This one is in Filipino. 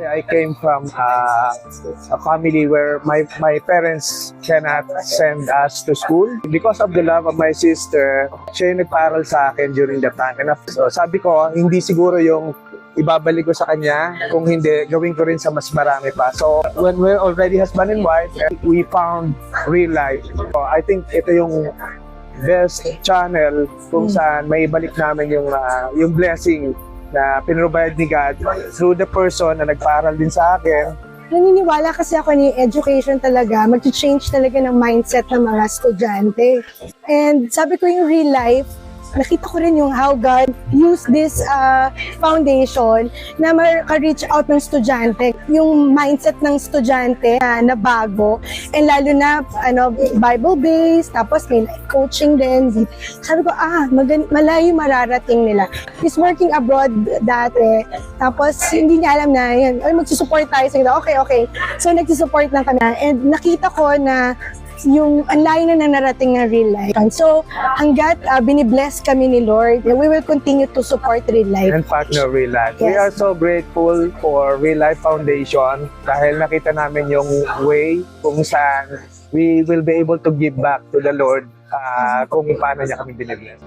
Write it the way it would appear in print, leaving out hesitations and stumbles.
I came from a family where my parents cannot send us to school. Because of the love of my sister, siya yung nagparal sa akin during that time. And so, sabi ko, hindi siguro yung ibabalik ko sa kanya, kung hindi, gawin ko rin sa mas marami pa. So, when we're already husband and wife, we found real life. So, I think ito yung best channel kung saan may ibalik namin yung blessing na pinrovide ni God through the person na nagpaaral din sa akin. Naniniwala kasi ako ni education talaga, mag-change talaga ng mindset ng mga estudyante. And sabi ko yung real life, nakita ko rin yung how God used this foundation na maka-reach out ng estudyante. Yung mindset ng estudyante na bago. And lalo na Bible-based, tapos may coaching din. Sabi ko, malayo mararating nila. He's working abroad dati. Tapos hindi niya alam na yun, magsusupport tayo. So, okay. So nagsusupport lang kami. And nakita ko na yung ang layo na narating ng real life. And so, hanggat binibless kami ni Lord, we will continue to support real life. And partner Real Life. Yes. We are so grateful for Real Life Foundation dahil nakita namin yung way kung saan we will be able to give back to the Lord kung paano niya kami binibless.